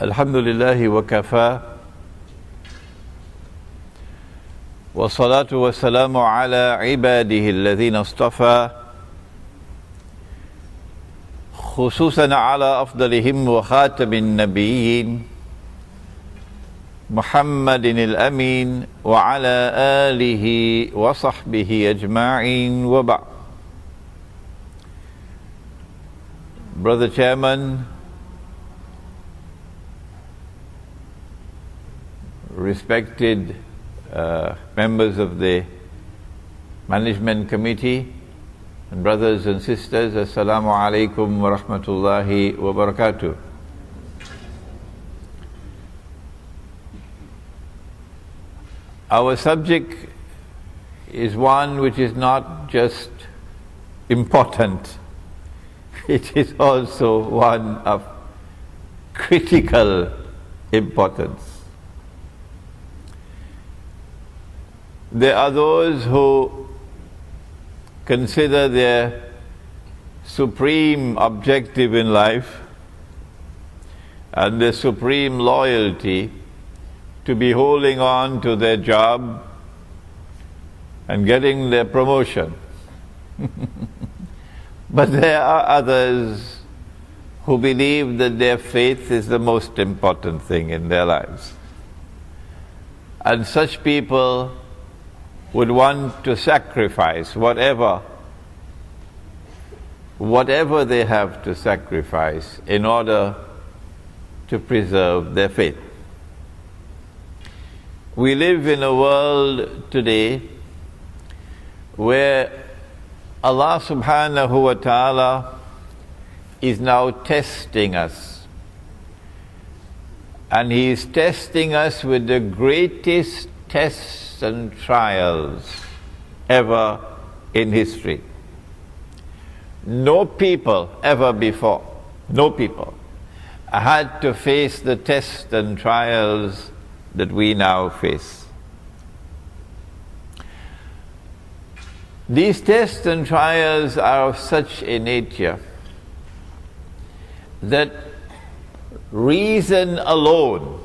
Alhamdulillahi wa kafa wa salatu wa salamu ala ibadihi alladhina astafa khususan ala afdalihim wa khatamin nabiyyin Muhammadin al-amin wa ala alihi wa sahbihi ajma'in wa ba'd. Brother Chairman, respected members of the Management Committee, and brothers and sisters, Assalamu alaikum wa rahmatullahi wa barakatuh. Our subject is one which is not just important, it is also one of critical importance. There are those who consider their supreme objective in life and their supreme loyalty to be holding on to their job and getting their promotion. But there are others who believe that their faith is the most important thing in their lives. And such people would want to sacrifice whatever they have to sacrifice in order to preserve their faith. We live in a world today where Allah subhanahu wa ta'ala is now testing us. And He is testing us with the greatest tests and trials ever in history. No people ever before, no people had to face the tests and trials that we now face. These tests and trials are of such a nature that reason alone,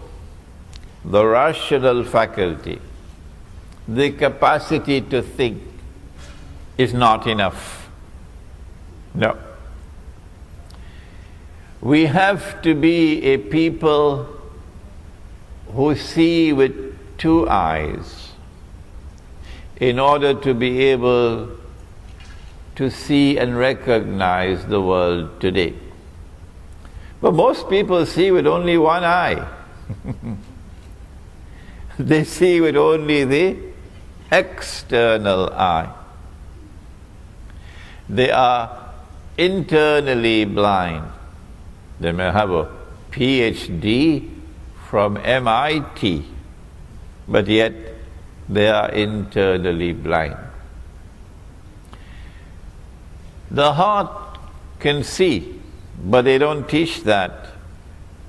the rational faculty, the capacity to think, is not enough. No. We have to be a people who see with two eyes in order to be able to see and recognize the world today. But most people see with only one eye. They see with only the external eye. They are internally blind. They may have a PhD from MIT, but yet they are internally blind. The heart can see, but they don't teach that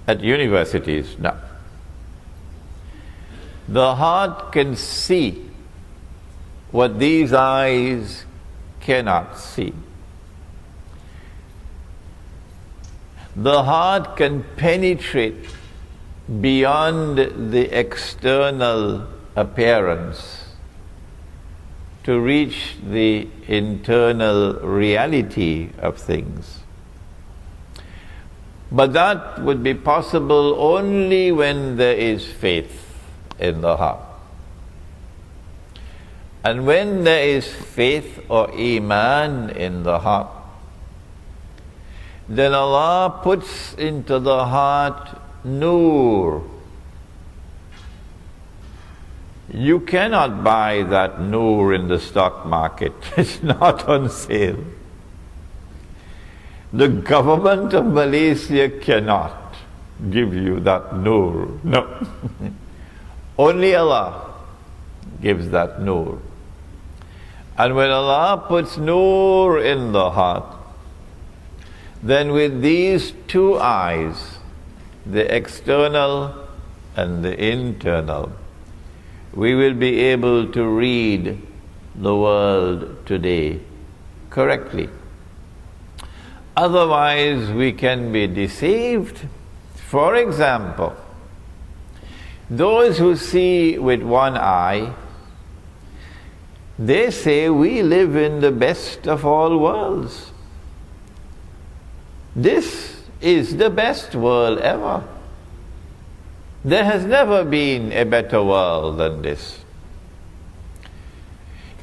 at universities now. The heart can see what these eyes cannot see. The heart can penetrate beyond the external appearance to reach the internal reality of things. But that would be possible only when there is faith in the heart. And when there is faith or iman in the heart, then Allah puts into the heart Noor. You cannot buy that Noor in the stock market. It's not on sale. The government of Malaysia cannot give you that Noor. No. Only Allah gives that Noor. And when Allah puts Noor in the heart, then with these two eyes, the external and the internal, we will be able to read the world today correctly. Otherwise, we can be deceived, For example, those who see with one eye, they say we live in the best of all worlds. This is the best world ever. There has never been a better world than this.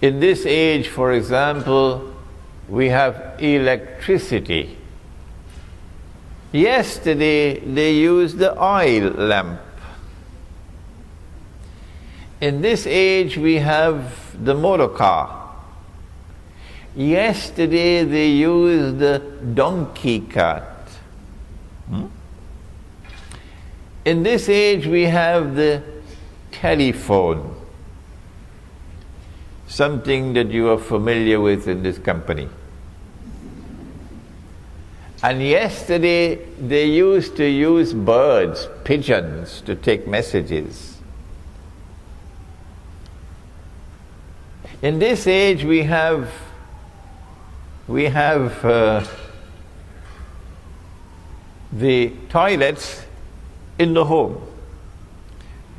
In this age, for example, we have electricity. Yesterday, they used the oil lamp. In this age, we have the motor car. Yesterday, they used the donkey cart. In this age, we have the telephone, something that you are familiar with in this company. And yesterday, they used to use birds, pigeons, to take messages. In this age, we have the toilets in the home,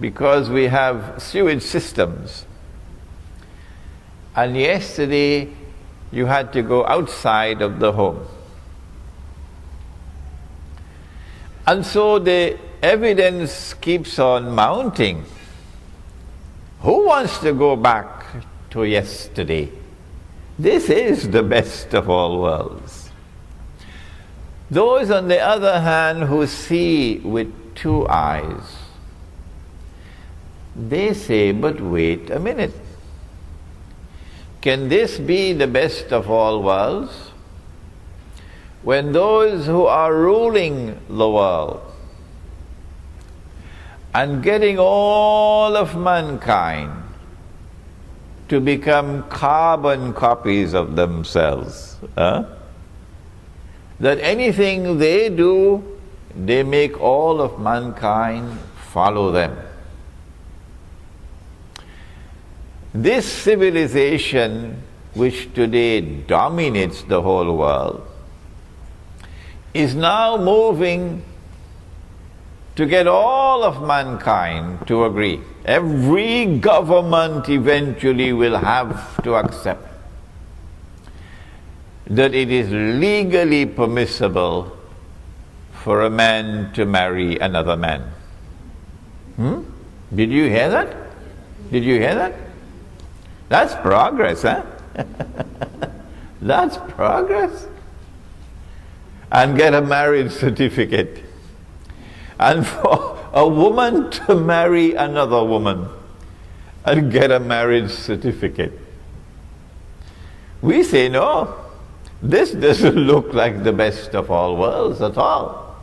because we have sewage systems. And yesterday, you had to go outside of the home. And so the evidence keeps on mounting. Who wants to go back to yesterday? This is the best of all worlds. Those, on the other hand, who see with two eyes, they say, but wait a minute. Can this be the best of all worlds? When those who are ruling the world and getting all of mankind to become carbon copies of themselves, that anything they do, they make all of mankind follow them. This civilization, which today dominates the whole world, is now moving to get all of mankind to agree. Every government eventually will have to accept that it is legally permissible for a man to marry another man. Did you hear that? Did you hear that? That's progress, huh? That's progress. And get a marriage certificate. And for a woman to marry another woman and get a marriage certificate. We say, no, this doesn't look like the best of all worlds at all.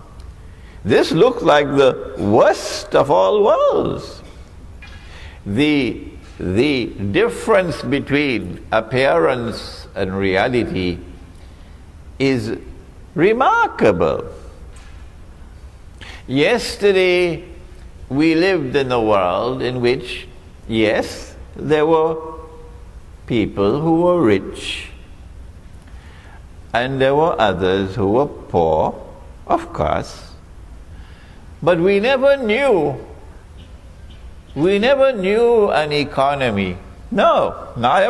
This looks like the worst of all worlds. The difference between appearance and reality is remarkable. Yesterday, we lived in a world in which, yes, there were people who were rich, and there were others who were poor, of course. But we never knew an economy, no, not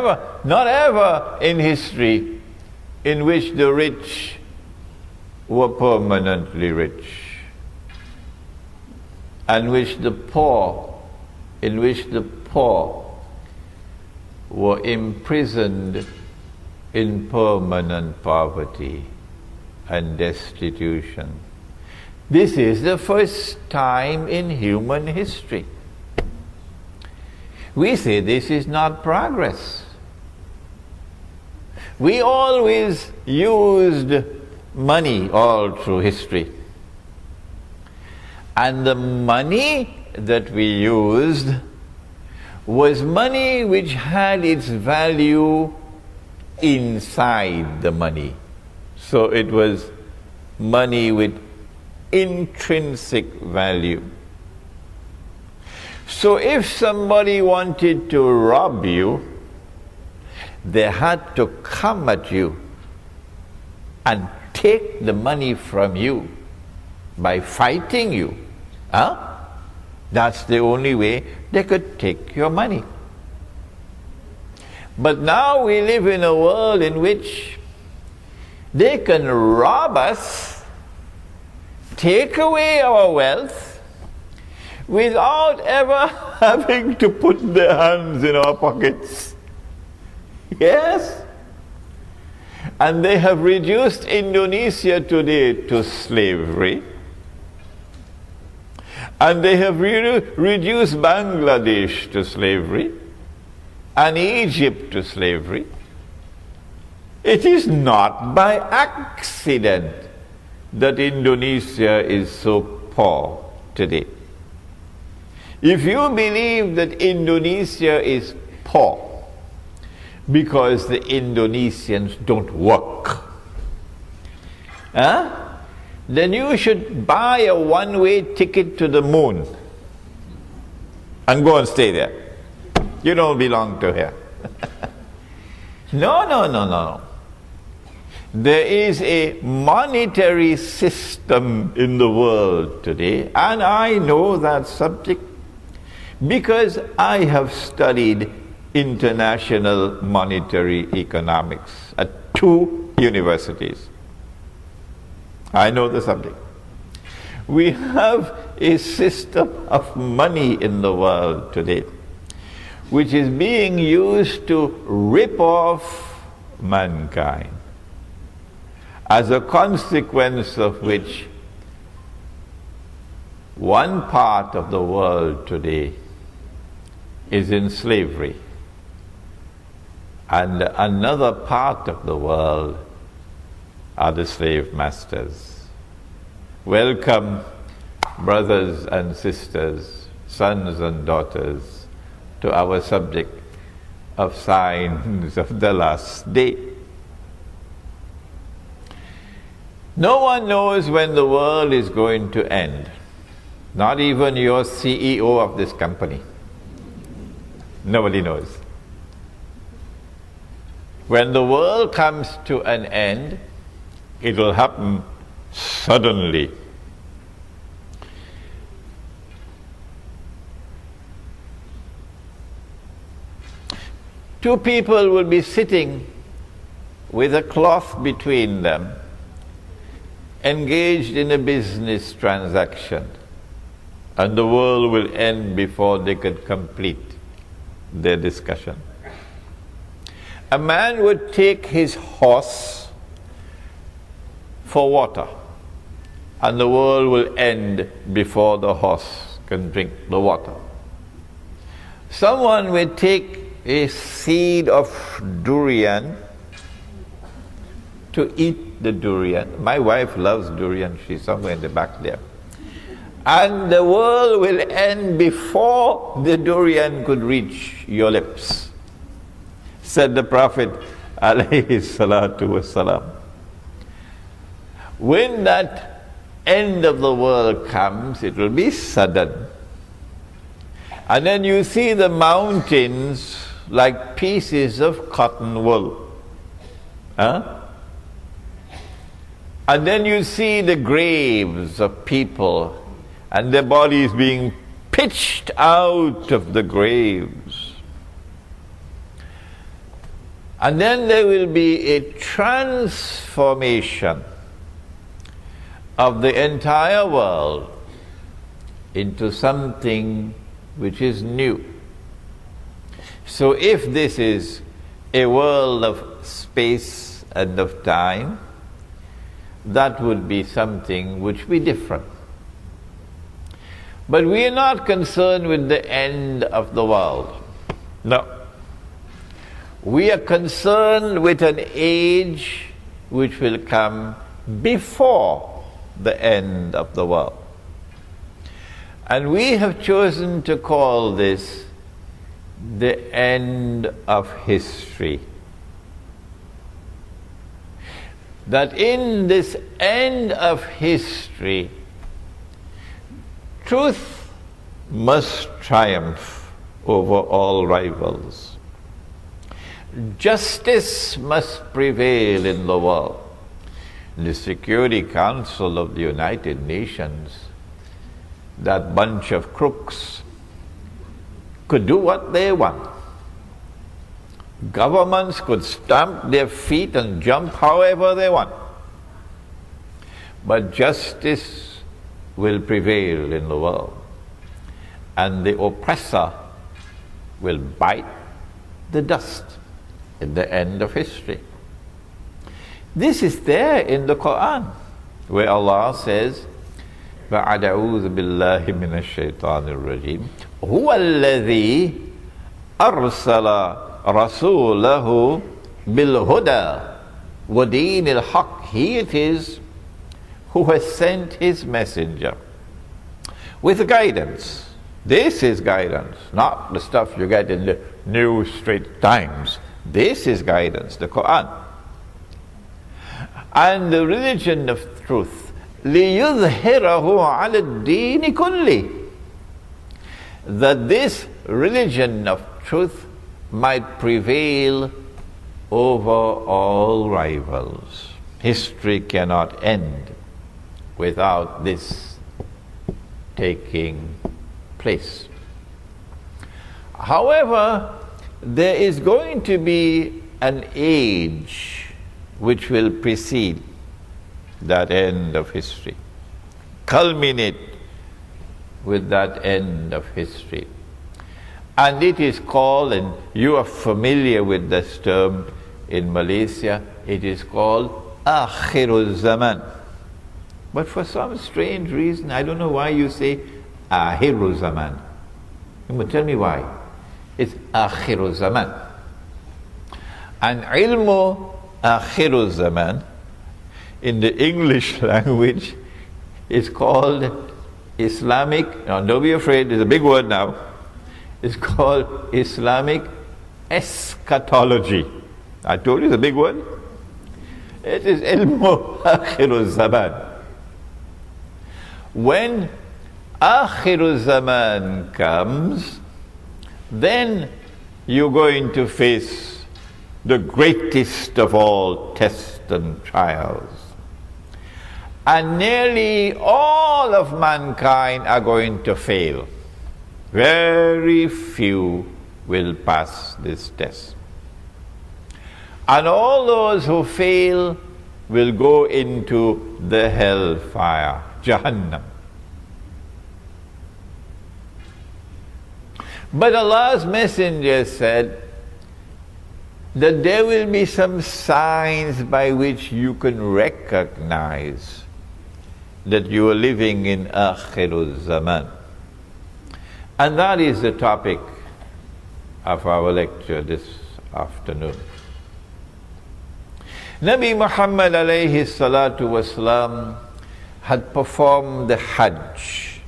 ever in history, in which the rich were permanently rich, and in which the poor were imprisoned in permanent poverty and destitution. This is the first time in human history. We say this is not progress. We always used money all through history. And the money that we used was money which had its value inside the money. So it was money with intrinsic value. So if somebody wanted to rob you, they had to come at you and take the money from you by fighting you. Huh? That's the only way they could take your money. But now we live in a world in which they can rob us, take away our wealth, without ever having to put their hands in our pockets. Yes? And they have reduced Indonesia today to slavery. And they have reduced Bangladesh to slavery. And Egypt to slavery. It is not by accident that Indonesia is so poor today. If you believe that Indonesia is poor because the Indonesians don't work, then you should buy a one-way ticket to the moon and go and stay there. You don't belong to here. No. There is a monetary system in the world today, and I know that subject because I have studied international monetary economics at 2 universities. I know the subject. We have a system of money in the world today which is being used to rip off mankind, as a consequence of which one part of the world today is in slavery and another part of the world are the slave masters. Welcome, brothers and sisters, sons and daughters, to our subject of signs of the last day. No one knows when the world is going to end. Not even your CEO of this company. Nobody knows. When the world comes to an end, it will happen suddenly. Two people will be sitting with a cloth between them, engaged in a business transaction, and the world will end before they could complete their discussion. A man would take his horse for water, and the world will end before the horse can drink the water. Someone will take a seed of durian to eat the durian. My wife loves durian. She's somewhere in the back there. And the world will end before the durian could reach your lips, said the Prophet alayhi salatu wasalam. When that end of the world comes, it will be sudden. And then you see the mountains like pieces of cotton wool. And then you see the graves of people and their bodies being pitched out of the graves. And then there will be a transformation of the entire world into something which is new. So if this is a world of space and of time, that would be something which would be different. But we are not concerned with the end of the world. No. We are concerned with an age which will come before the end of the world. And we have chosen to call this the end of history. That in this end of history, truth must triumph over all rivals. Justice must prevail in the world. the Security Council of the United Nations, that bunch of crooks could do what they want. Governments could stamp their feet and jump however they want. But justice will prevail in the world, and the oppressor will bite the dust at the end of history. This is there in the Quran, where Allah says, بعد أعوذ بالله من الشيطان الرجيم هو الذي أرسل رسوله بالهدى ودين الحق. He it is who has sent his messenger with guidance. This is guidance, not the stuff you get in the New Straits Times. This is guidance, the Quran. And the religion of truth, لِيُظْهِرَهُ عَلَى الدِّينِ كُلِّهِ, that this religion of truth might prevail over all rivals. History cannot end without this taking place. However, there is going to be an age which will precede that end of history, culminate with that end of history. And it is called, and you are familiar with this term in Malaysia, it is called Akhirul Zaman. But for some strange reason, I don't know why you say Akhirul Zaman. You must tell me why. It's Akhirul Zaman. And ilmu Akhirul Zaman in the English language is called Islamic, now don't be afraid, it's a big word now. It's called Islamic eschatology. I told you it's a big word. It is ilmu Akhirul Zaman. When Akhirul Zaman comes, then you're going to face the greatest of all tests and trials. And nearly all of mankind are going to fail. Very few will pass this test. And all those who fail will go into the hellfire, Jahannam. But Allah's Messenger said that there will be some signs by which you can recognize that you are living in Akhirul Zaman. And that is the topic of our lecture this afternoon. Nabi Muhammad alayhi salatu wasalam had performed the Hajj,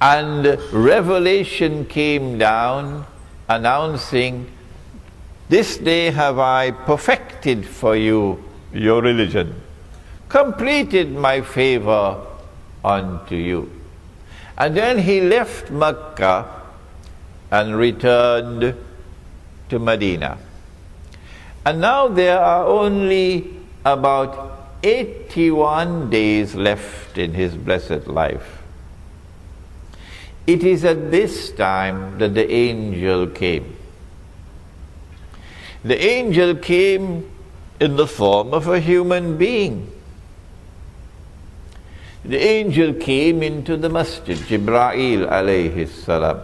and revelation came down announcing, this day have I perfected for you your religion, completed my favor unto you. And then he left Mecca and returned to Medina. And now there are only about 81 days left in his blessed life. It is at this time that the angel came. The angel came in the form of a human being. The angel came into the masjid, Jibreel alayhi salam.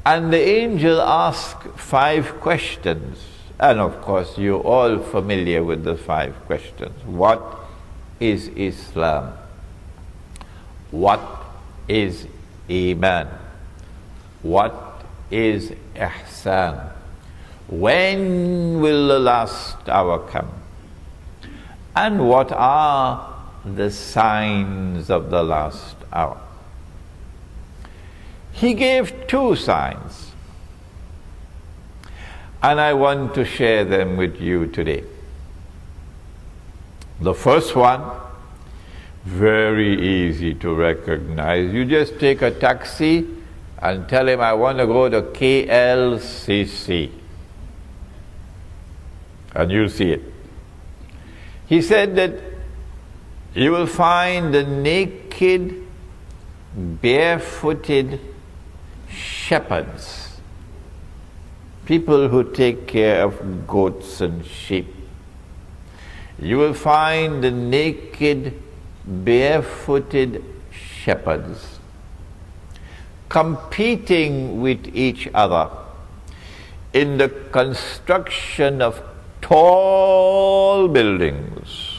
And the angel asked 5 questions. And of course, you're all familiar with the 5 questions. What is Islam? What is Iman? What is Ihsan? When will the last hour come? And what are the signs of the last hour? He gave 2 signs, and I want to share them with you today. The first one, very easy to recognize. You just take a taxi and tell him, I want to go to KLCC. And you'll see it. He said that you will find the naked, barefooted shepherds, people who take care of goats and sheep. You will find the naked, barefooted shepherds competing with each other in the construction of tall buildings.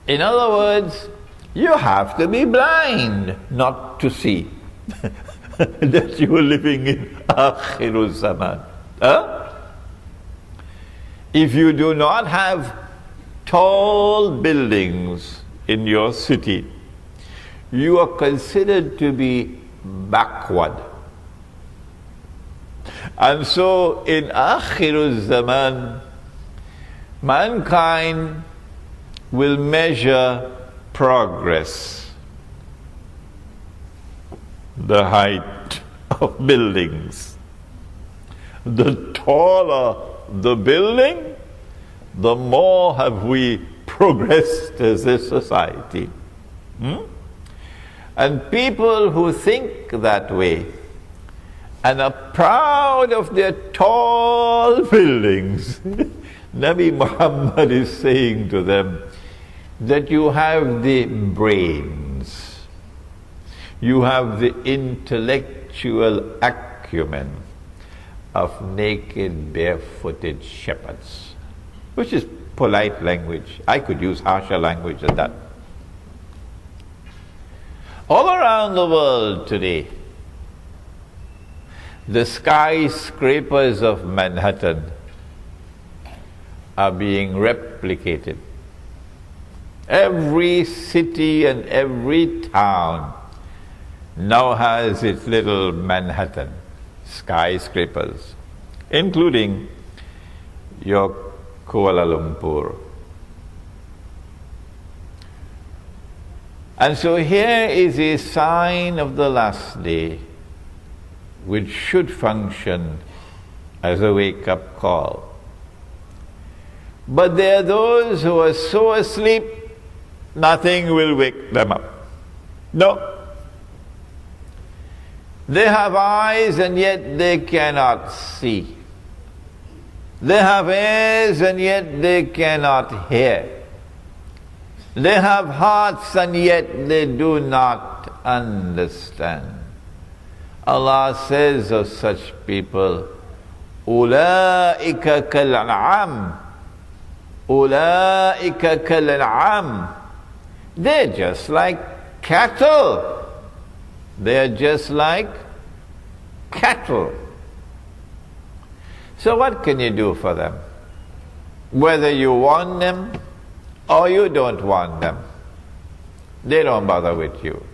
In other words, you have to be blind not to see that you are living in Akhirul Zaman. If you do not have tall buildings in your city, you are considered to be backward. And so in Akhirul Zaman, mankind will measure progress, the height of buildings. The taller the building, the more have we progressed as a society. And people who think that way and are proud of their tall buildings, Nabi Muhammad is saying to them that you have the brains, you have the intellectual acumen of naked, barefooted shepherds, which is polite language. I could use harsher language than that. All around the world today, the skyscrapers of Manhattan are being replicated. Every city and every town now has its little Manhattan skyscrapers, including your Kuala Lumpur. And so here is a sign of the last day, which should function as a wake-up call. But there are those who are so asleep, nothing will wake them up. No. They have eyes and yet they cannot see. They have ears and yet they cannot hear. They have hearts and yet they do not understand. Allah says of such people, "Ulaika kal-an'am." Ulaika kal-an'am. They're just like cattle. They're just like cattle. So what can you do for them? Whether you want them or you don't want them, they don't bother with you.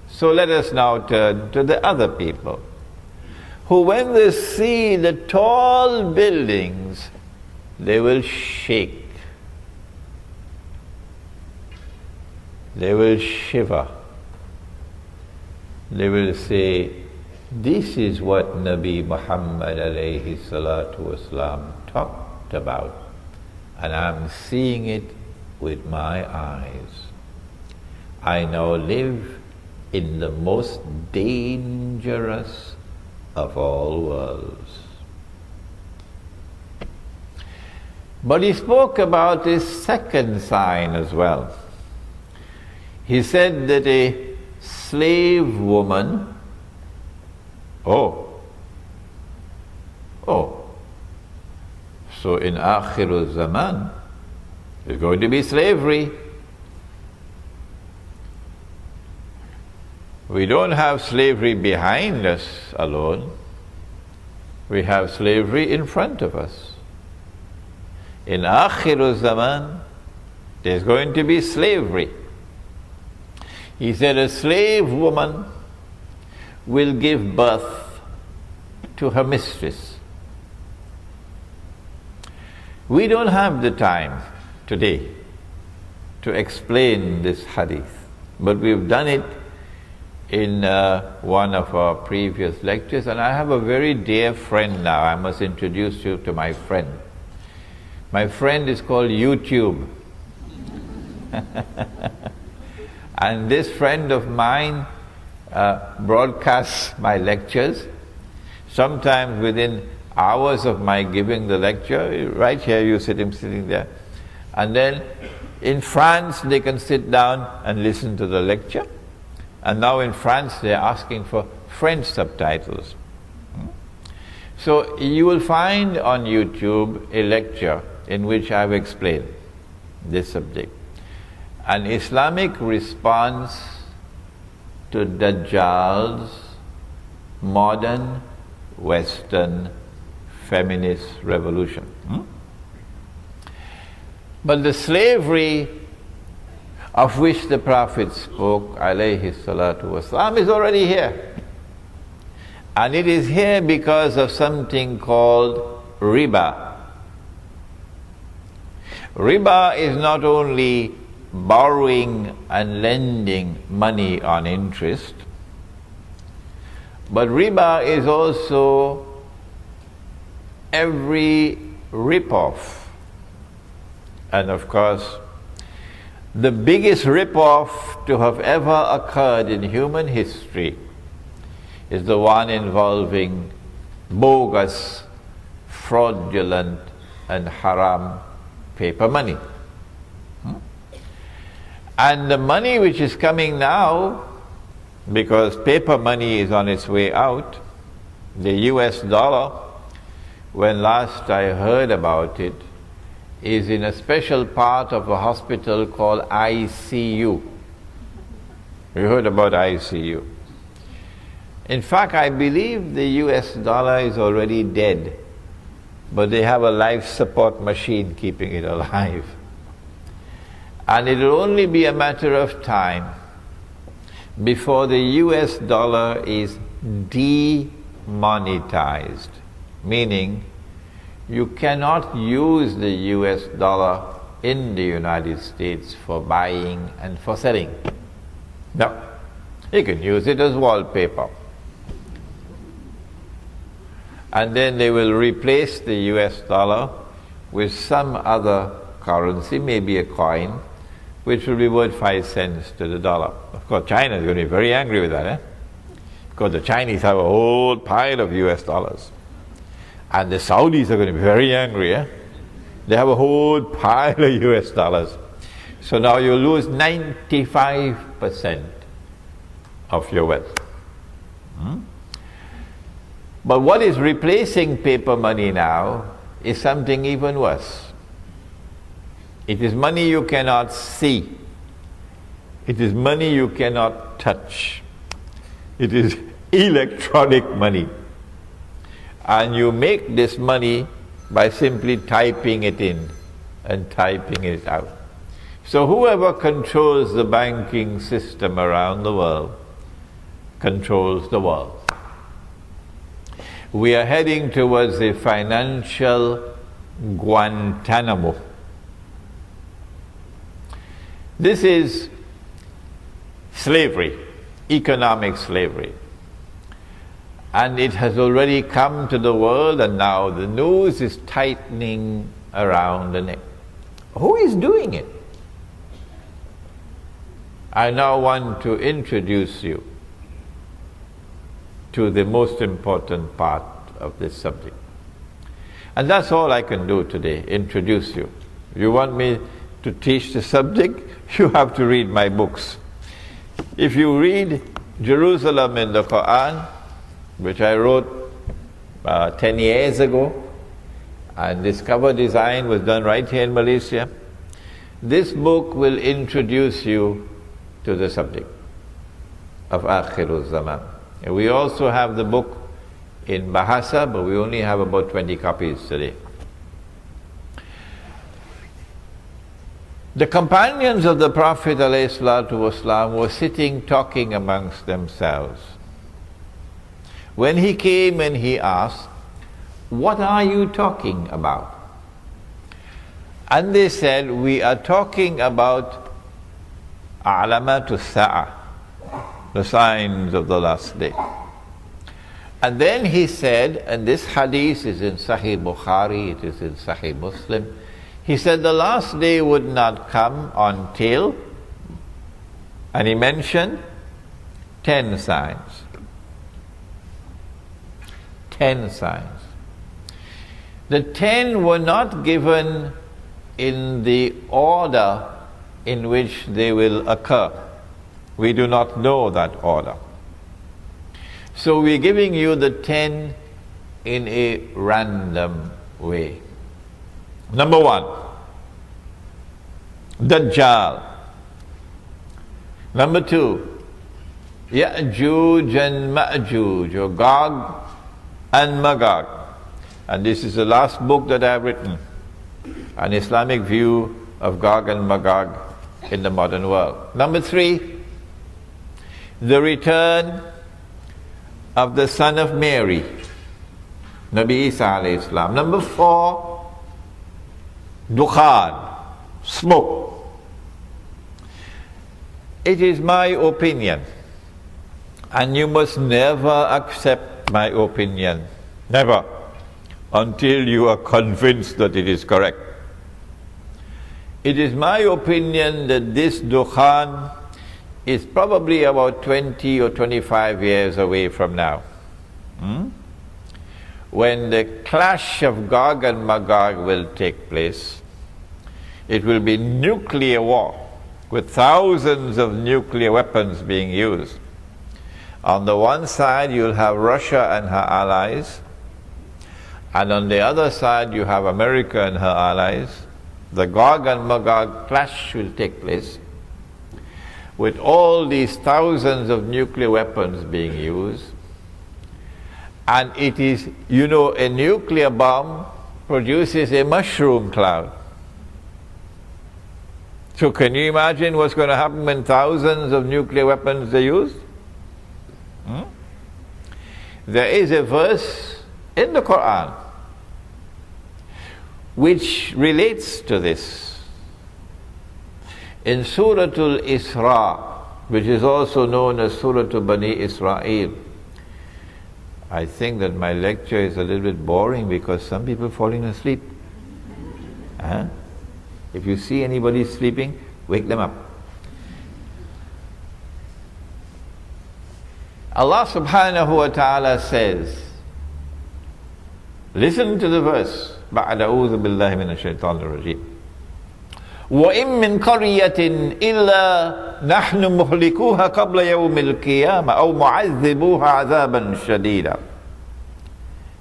So let us now turn to the other people, who when they see the tall buildings, they will shake. They will shiver. They will say, this is what Nabi Muhammad alayhi salatu wasalam talked about, and I'm seeing it with my eyes. I now live in the most dangerous of all worlds. But he spoke about his second sign as well. He said that a slave woman, so in Akhirul Zaman, there's going to be slavery. We don't have slavery behind us alone. We have slavery in front of us. In Akhirul Zaman, there's going to be slavery. He said a slave woman will give birth to her mistress. We don't have the time today to explain this hadith, but we've done it in one of our previous lectures, and I have a very dear friend now. I must introduce you to my friend. My friend is called YouTube. And this friend of mine broadcasts my lectures, sometimes within hours of my giving the lecture. Right here you see him sitting there. And then in France they can sit down and listen to the lecture. And now in France they're asking for French subtitles. So you will find on YouTube a lecture in which I've explained this subject. An Islamic response to Dajjal's modern Western feminist revolution. But the slavery of which the Prophet spoke, alayhi salatu wasalam, is already here. And it is here because of something called riba. Riba is not only borrowing and lending money on interest, but riba is also every rip-off. And of course, the biggest rip-off to have ever occurred in human history is the one involving bogus, fraudulent, and haram paper money. And the money which is coming now, because paper money is on its way out, the US dollar, when last I heard about it, is in a special part of a hospital called ICU. You heard about ICU? In fact, I believe the US dollar is already dead, but they have a life support machine keeping it alive. And it will only be a matter of time before the US dollar is demonetized, meaning you cannot use the US dollar in the United States for buying and for selling. No, you can use it as wallpaper. And then they will replace the US dollar with some other currency, maybe a coin, which will be worth 5 cents to the dollar. Of course, China is going to be very angry with that, because the Chinese have a whole pile of US dollars. And the Saudis are going to be very angry. They have a whole pile of US dollars. So now you lose 95% of your wealth. But what is replacing paper money now is something even worse. It is money you cannot see. It is money you cannot touch. It is electronic money. And you make this money by simply typing it in and typing it out. So whoever controls the banking system around the world controls the world. We are heading towards a financial Guantanamo. This is slavery, economic slavery. And it has already come to the world, and now the noose is tightening around the neck. Who is doing it? I now want to introduce you to the most important part of this subject. And that's all I can do today, introduce you. You want me to teach the subject? You have to read my books. If you read Jerusalem in the Quran, which I wrote 10 years ago, and this cover design was done right here in Malaysia, this book will introduce you to the subject of Akhirul Zaman. And we also have the book in Bahasa, but we only have about 20 copies today. The companions of the Prophet ﷺ were sitting talking amongst themselves when he came and he asked, "What are you talking about?" And they said, "We are talking about Alamatus Sa'ah, the signs of the last day." And then he said, and this hadith is in Sahih Bukhari, it is in Sahih Muslim, He said the last day would not come until, and he mentioned 10 signs. 10 signs. The 10 were not given in the order in which they will occur. We do not know that order. So we're giving you the 10 in a random way. Number 1, Dajjal. Number 2, Ya'juj and Ma'juj, or Gog and Magog. And this is the last book that I have written, an Islamic view of Gog and Magog in the modern world. Number 3, the return of the son of Mary, Nabi Isa alayhi salam. Number 4, Dukhan, smoke. It is my opinion, and you must never accept my opinion, never, until you are convinced that it is correct. It is my opinion that this Dukhan is probably about 20 or 25 years away from now. When the clash of Gog and Magog will take place. It will be nuclear war, with thousands of nuclear weapons being used. On the one side you'll have Russia and her allies, and on the other side you have America and her allies. The Gog and Magog clash will take place, with all these thousands of nuclear weapons being used. And it is, you know, a nuclear bomb produces a mushroom cloud. So can you imagine what's going to happen when thousands of nuclear weapons are used? There is a verse in the Quran which relates to this. In Surah Al-Isra, which is also known as Surah Bani Israel. I think that my lecture is a little bit boring because some people are falling asleep. If you see anybody sleeping, wake them up. Allah subhanahu wa ta'ala says, listen to the verse, بَعْدَ أَعُوذُ بِاللَّهِ مِنَ الشَّيْطَانِ الرَّجِيمِ وَإِن مِّن قَرْيَةٍ إِلَّا نَحْنُ مُهْلِكُوهَا قَبْلَ يَوْمِ الْقِيَامَةِ أَوْ مُعَذِّبُوهَا عَذَابًا شَدِيدًا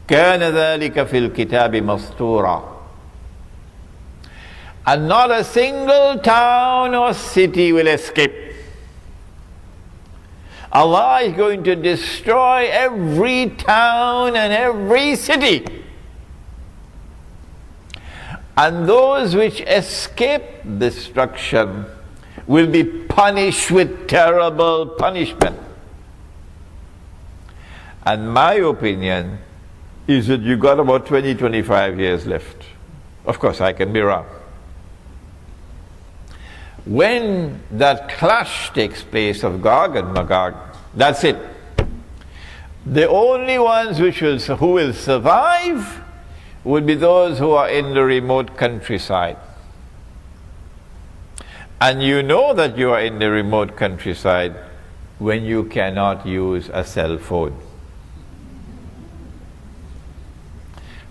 كَانَ ذَلِكَ فِي الْكِتَابِ مَسْطُورًا. And not a single town or city will escape. Allah is going to destroy every town and every city. And those which escape destruction will be punished with terrible punishment. And my opinion is that you got about 20-25 years left. Of course, I can be wrong. When that clash takes place of Gog and Magog, that's it. The only ones who will survive would be those who are in the remote countryside. And you know that you are in the remote countryside when you cannot use a cell phone.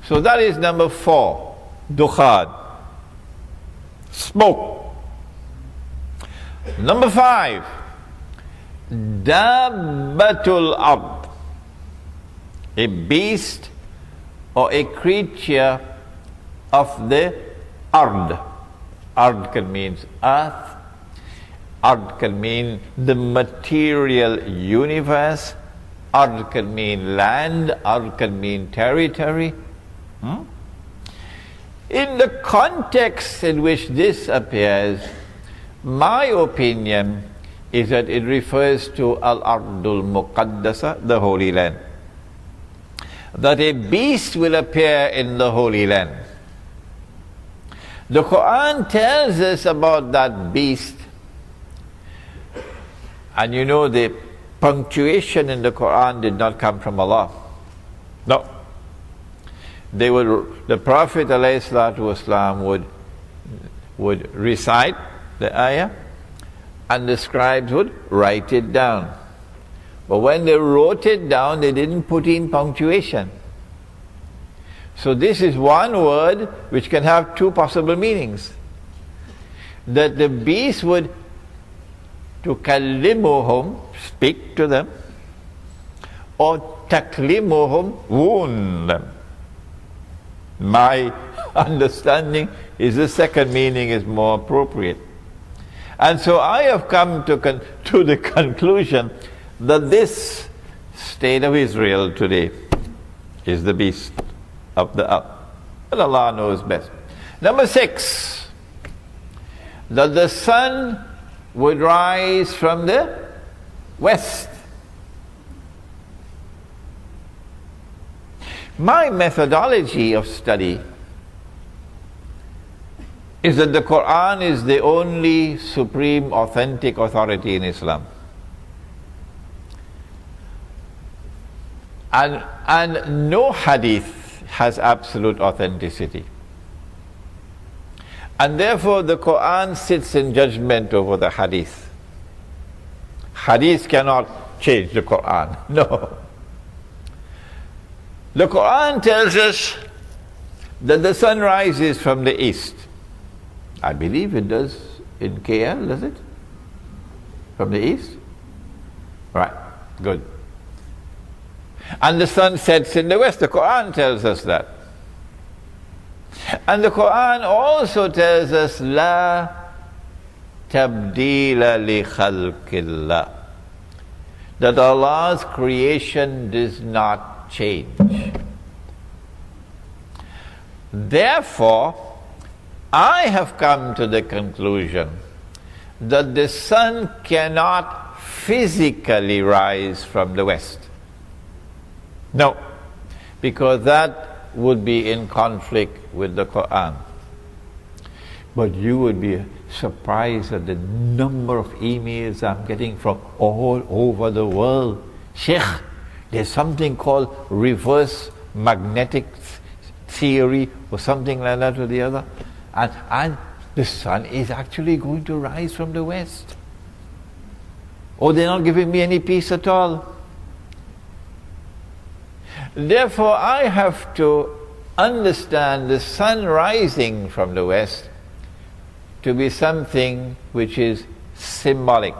So that is number 4, Dukhan, smoke. Number 5, Dabbatul Ard, a beast or a creature of the Ard. Ard can mean earth, Ard can mean the material universe, Ard can mean land, Ard can mean territory. In the context in which this appears, my opinion is that it refers to Al-Ardul Muqaddasa, the Holy Land. That a beast will appear in the Holy Land. The Quran tells us about that beast. And you know, the punctuation in the Quran did not come from Allah. No. The Prophet ﷺ would would recite the ayah and the scribes would write it down. But when they wrote it down, they didn't put in punctuation. So this is one word which can have two possible meanings. That the beast would tukallimuhum, speak to them, or taklimuhum, wound them. My understanding is the second meaning is more appropriate. And so I have come to the conclusion that this state of Israel today is the beast of the earth. But Allah knows best. Number 6, that the sun would rise from the west. My methodology of study is that the Quran is the only supreme authentic authority in Islam. And no hadith has absolute authenticity. And therefore the Quran sits in judgment over the hadith. Hadith cannot change the Quran. No. The Quran tells us that the sun rises from the east. I believe it does in KL, does it? From the east? Right, good. And the sun sets in the west. The Quran tells us that. And the Quran also tells us, La tabdila li khalqillah, that Allah's creation does not change. Therefore, I have come to the conclusion that the sun cannot physically rise from the west. No, because that would be in conflict with the Quran. But you would be surprised at the number of emails I'm getting from all over the world. Sheikh, there's something called reverse magnetic theory or something like that or the other. And the sun is actually going to rise from the west. Oh, they're not giving me any peace at all. Therefore, I have to understand the sun rising from the west to be something which is symbolic.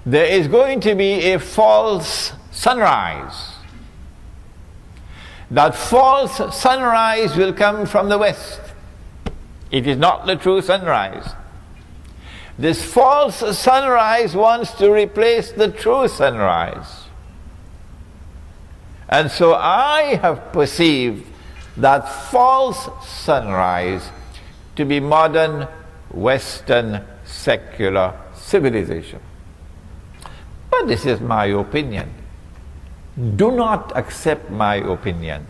There is going to be a false sunrise. That false sunrise will come from the west. It is not the true sunrise. This false sunrise wants to replace the true sunrise. And so I have perceived that false sunrise to be modern Western secular civilization. But this is my opinion. Do not accept my opinion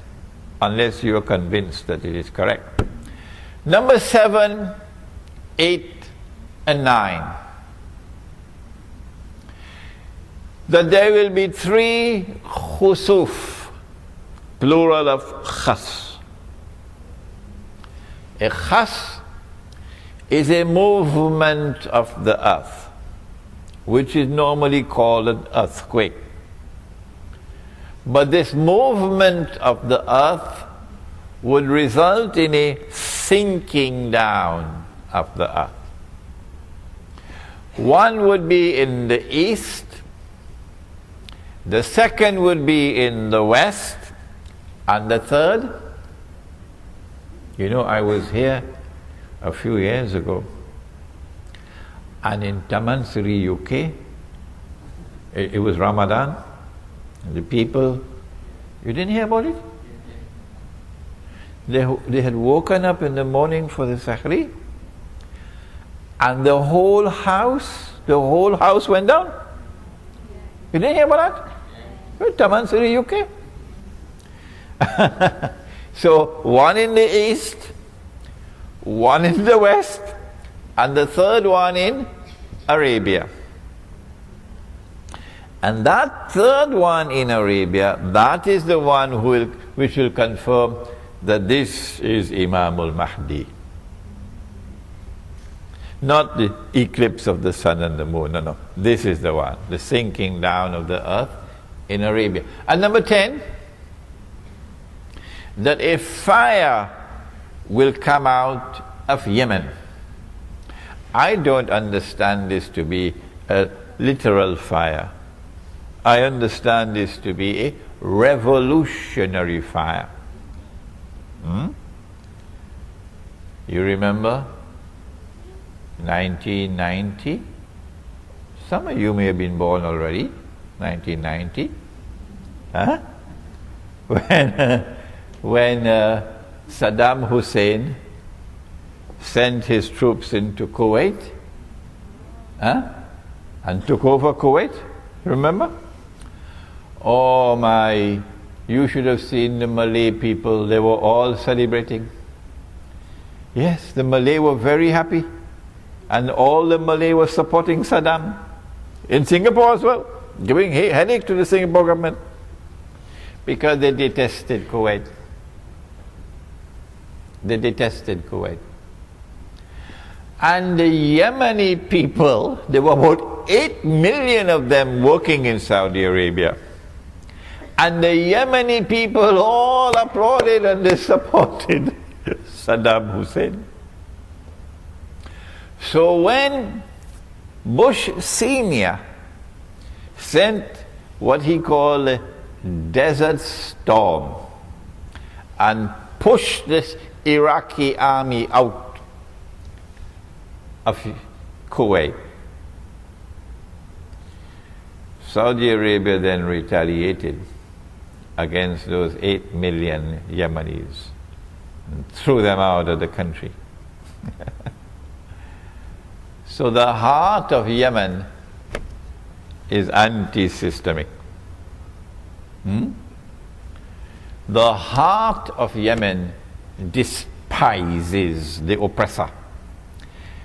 unless you are convinced that it is correct. Number 7, 8, and 9. That there will be 3 khusuf, plural of khas. A khas is a movement of the earth, which is normally called an earthquake. But this movement of the earth would result in a sinking down of the earth. One would be in the east, the second would be in the west, and the third, I was here a few years ago, and in Tamansuri, UK, it was Ramadan. The people, you didn't hear about it? They had woken up in the morning for the Sahri, and the whole house went down. You didn't hear about that? Tamansuri, UK. So one in the east, one in the west, and the third one in Arabia. And that third one in Arabia, that is the one which will confirm that this is Imam al-Mahdi. Not the eclipse of the sun and the moon, no. This is the one, the sinking down of the earth in Arabia. And number 10, that a fire will come out of Yemen. I don't understand this to be a literal fire. I understand this to be a revolutionary fire. You remember 1990? Some of you may have been born already. 1990, huh? When Saddam Hussein sent his troops into Kuwait, huh? And took over Kuwait. Remember? Oh my! You should have seen the Malay people. They were all celebrating. Yes, the Malay were very happy. And all the Malay were supporting Saddam. In Singapore as well. Giving headache to the Singapore government. Because they detested Kuwait. They detested Kuwait. And the Yemeni people, there were about 8 million of them working in Saudi Arabia. And the Yemeni people all applauded and they supported Saddam Hussein. So when Bush Sr. sent what he called a desert storm and pushed this Iraqi army out of Kuwait, Saudi Arabia then retaliated against those 8 million Yemenis and threw them out of the country. So the heart of Yemen is anti-systemic. The heart of Yemen despises the oppressor.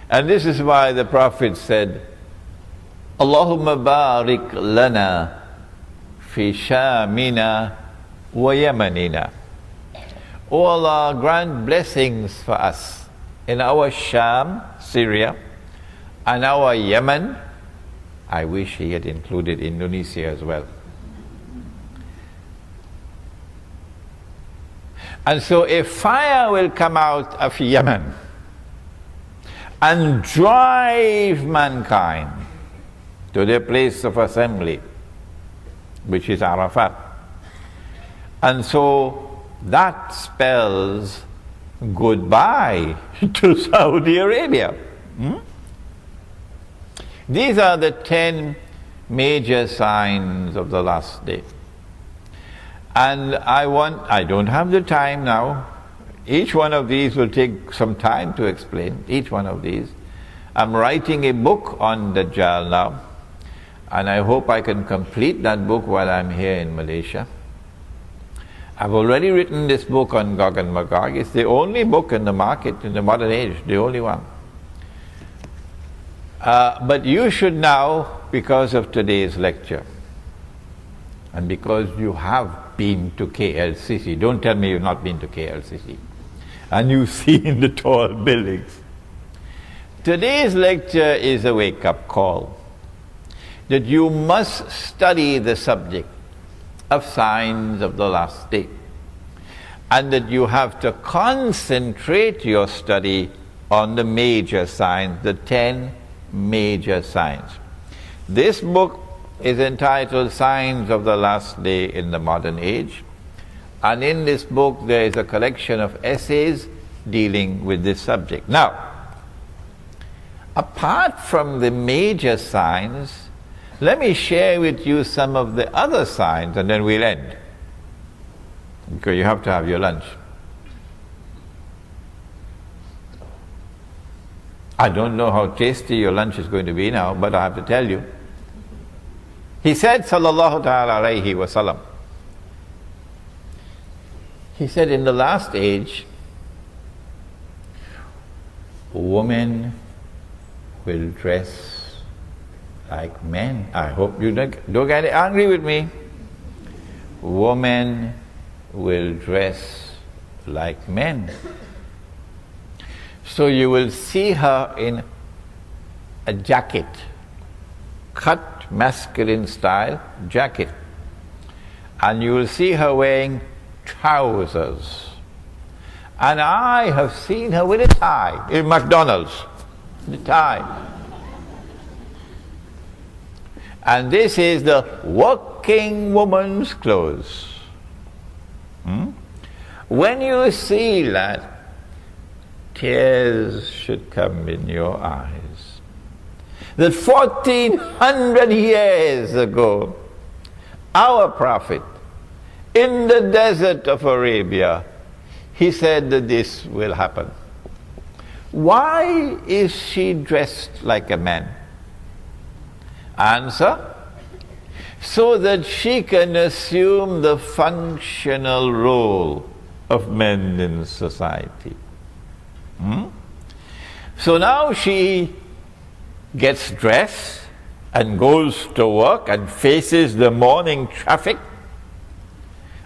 And this is why the Prophet said, Allahumma barik lana fi shamina wa yamanina. O Allah, grant blessings for us in our Sham, Syria, and our Yemen. I wish he had included Indonesia as well. And so a fire will come out of Yemen and drive mankind to their place of assembly, which is Arafat. And so that spells goodbye to Saudi Arabia. These are the 10 major signs of the last day. And I don't have the time now. Each one of these will take some time to explain, each one of these. I'm writing a book on Dajjal now, and I hope I can complete that book while I'm here in Malaysia. I've already written this book on Gog and Magog. It's the only book in the market in the modern age, the only one. But you should now, because of today's lecture, and because you have been to KLCC, don't tell me you've not been to KLCC, and you've seen the tall buildings. Today's lecture is a wake-up call that you must study the subject of signs of the last day, and that you have to concentrate your study on the major signs, the 10 major signs. This book is entitled Signs of the Last Day in the Modern Age, and in this book there is a collection of essays dealing with this subject. Now, apart from the major signs, let me share with you some of the other signs and then we'll end, because you have to have your lunch. I don't know how tasty your lunch is going to be now, but I have to tell you. He said, sallallahu ta'ala alayhi wa sallam, he said, in the last age, women will dress like men. I hope you don't get angry with me. Women will dress like men. So you will see her in a jacket, cut masculine style jacket. And you will see her wearing trousers. And I have seen her with a tie in McDonald's, the tie. And this is the working woman's clothes. When you see that, tears should come in your eyes. That 1400 years ago, our prophet, in the desert of Arabia, he said that this will happen. Why is she dressed like a man? Answer: so that she can assume the functional role of men in society. So now she gets dressed and goes to work and faces the morning traffic,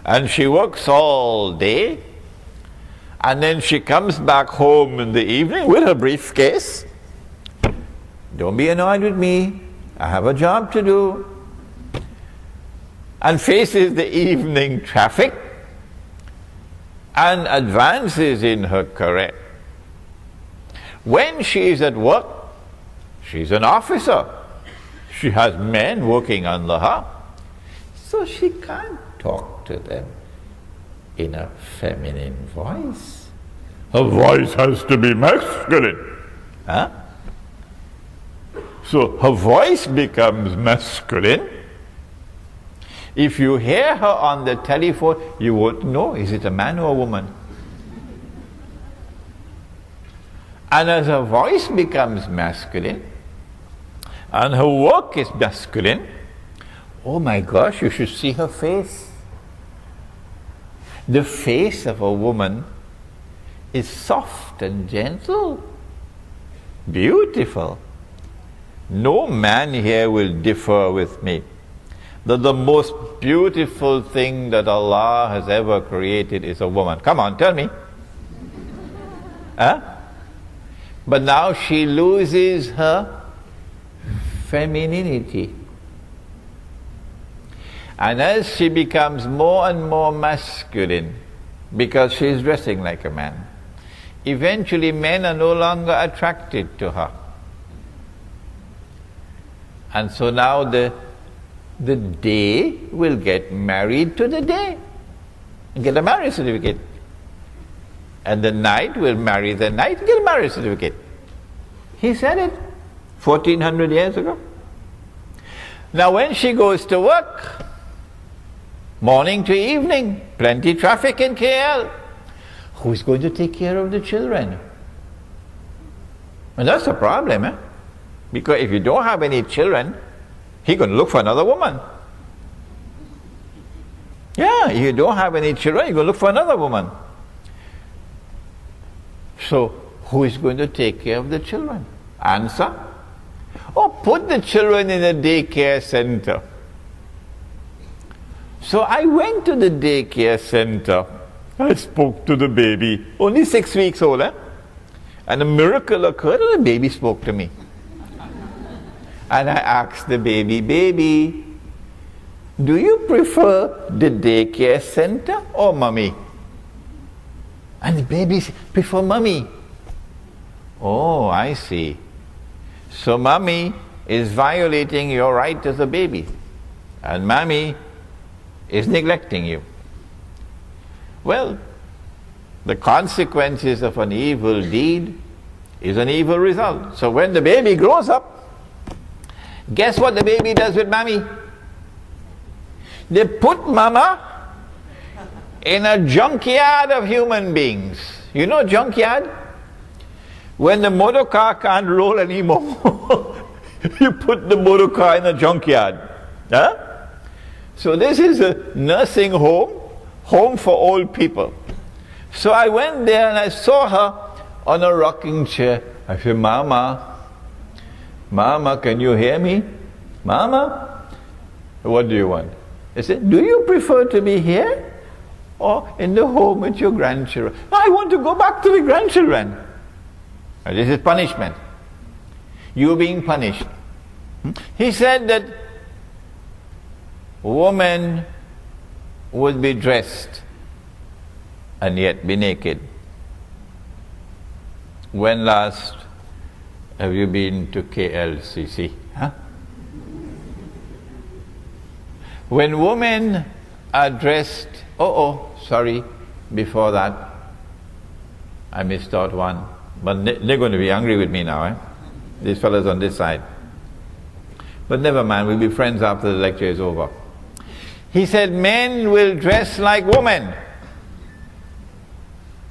and she works all day, and then she comes back home in the evening with her briefcase. Don't be annoyed with me, I have a job to do. And faces the evening traffic and advances in her career. When she is at work, she's an officer. She has men working under her, so she can't talk to them in a feminine voice. Her voice has to be masculine. So her voice becomes masculine. If you hear her on the telephone, you won't know, is it a man or a woman? And as her voice becomes masculine, and her work is masculine, oh my gosh, you should see her face. The face of a woman is soft and gentle, beautiful. No man here will differ with me that the most beautiful thing that Allah has ever created is a woman. Come on, tell me. But now she loses her femininity. And as she becomes more and more masculine, because she is dressing like a man, eventually men are no longer attracted to her. And so now the day will get married to the day and get a marriage certificate. And the night will marry the night and get a marriage certificate. He said it 1400 years ago. Now when she goes to work, morning to evening, plenty traffic in KL, who's going to take care of the children? And that's a problem, because if you don't have any children, he's going to look for another woman. Yeah, if you don't have any children, you're going to look for another woman. So, who is going to take care of the children? Answer: oh, put the children in a daycare center. So I went to the daycare center. I spoke to the baby, only 6 weeks old, and a miracle occurred and the baby spoke to me. And I asked the baby, "Baby, do you prefer the daycare center or mommy?" And the baby said, "Prefer mommy." Oh, I see. So mommy is violating your right as a baby, and mommy is neglecting you. Well, the consequences of an evil deed is an evil result. So when the baby grows up, guess what the baby does with mommy? They put mama in a junkyard of human beings. You know junkyard? When the motor car can't roll anymore, you put the motor car in a junkyard. So this is a nursing home for old people. So I went there and I saw her on a rocking chair. I said, "Mama, can you hear me? Mama, what do you want?" I said, "Do you prefer to be here or in the home with your grandchildren. I want to go back to the grandchildren. This is punishment. You're being punished. He said that woman would be dressed and yet be naked. When last have you been to KLCC? Huh? When women are dressed, before that, I missed out one. But they're going to be angry with me now, these fellas on this side. But never mind, we'll be friends after the lecture is over. He said men will dress like women.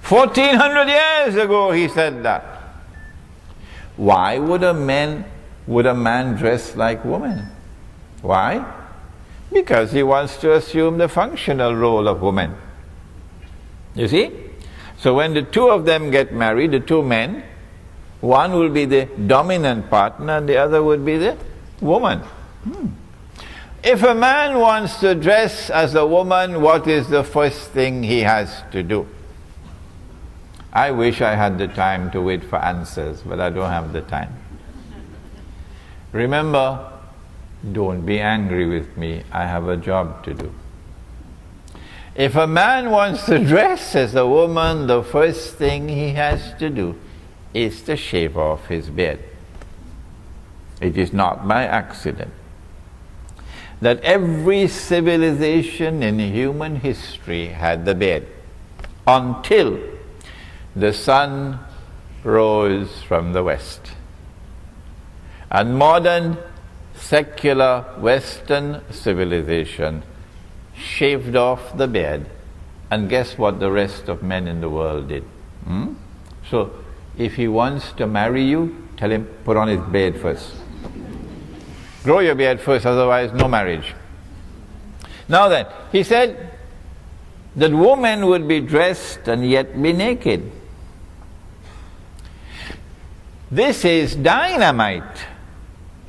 1400 years ago he said that. Why would a man dress like woman? Why? Because he wants to assume the functional role of woman. You see? So when the two of them get married, the two men, one will be the dominant partner and the other would be the woman. If a man wants to dress as a woman, what is the first thing he has to do? I wish I had the time to wait for answers, but I don't have the time. Remember, don't be angry with me. I have a job to do. If a man wants to dress as a woman, the first thing he has to do is to shave off his beard. It is not by accident that every civilization in human history had the beard until the sun rose from the west. And modern secular Western civilization shaved off the beard, and guess what the rest of men in the world did? So if he wants to marry you, tell him, put on his beard first. Grow your beard first, otherwise no marriage. Now then, he said that woman would be dressed and yet be naked. This is dynamite.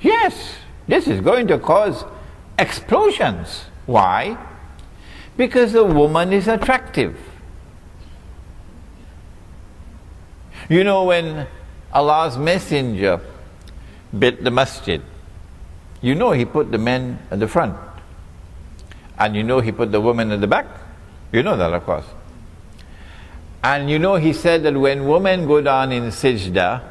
Yes, this is going to cause explosions. Why? Because the woman is attractive. You know, when Allah's messenger built the masjid, you know he put the men at the front. And you know he put the women at the back. You know that, of course. And you know he said that when women go down in sajda,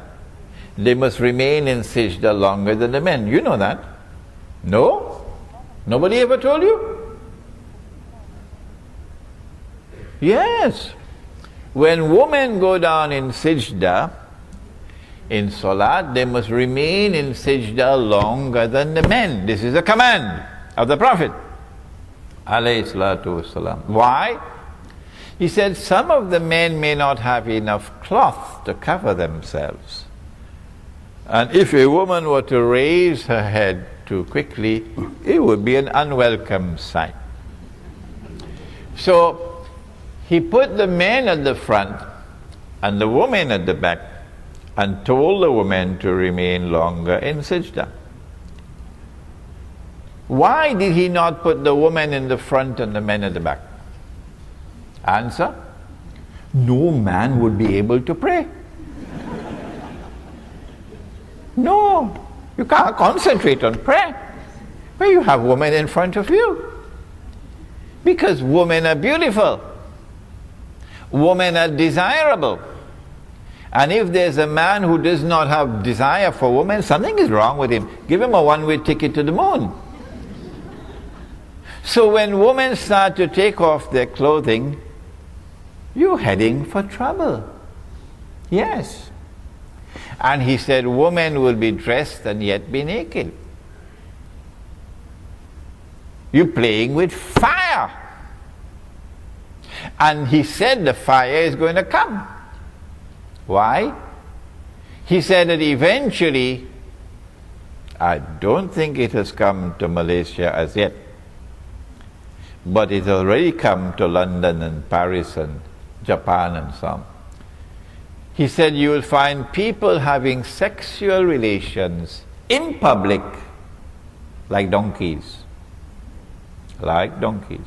they must remain in sajda longer than the men. You know that. No? Nobody ever told you? Yes. When women go down in sajda, in salat, they must remain in sajda longer than the men. This is a command of the Prophet. Alayhi salatu wasalam. Why? He said some of the men may not have enough cloth to cover themselves. And if a woman were to raise her head too quickly, it would be an unwelcome sight. So he put the men at the front and the women at the back and told the women to remain longer in sajda. Why did he not put the woman in the front and the men at the back? Answer: no man would be able to pray. No, you can't concentrate on prayer when you have women in front of you. Because women are beautiful. Women are desirable. And if there's a man who does not have desire for women, something is wrong with him. Give him a one-way ticket to the moon. So when women start to take off their clothing, you're heading for trouble. Yes. And he said women will be dressed and yet be naked. You're playing with fire. And he said the fire is going to come. Why? He said that eventually, I don't think it has come to Malaysia as yet, but it has already come to London and Paris and Japan and so on. He said you will find people having sexual relations in public like donkeys. Like donkeys.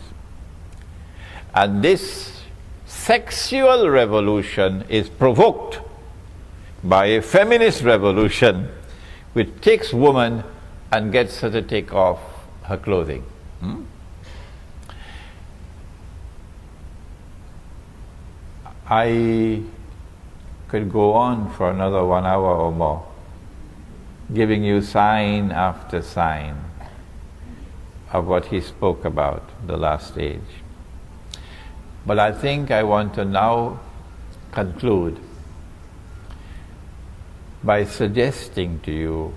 And this sexual revolution is provoked by a feminist revolution which takes woman and gets her to take off her clothing. I could go on for another 1 hour or more, giving you sign after sign of what he spoke about, the last age. But I think I want to now conclude by suggesting to you,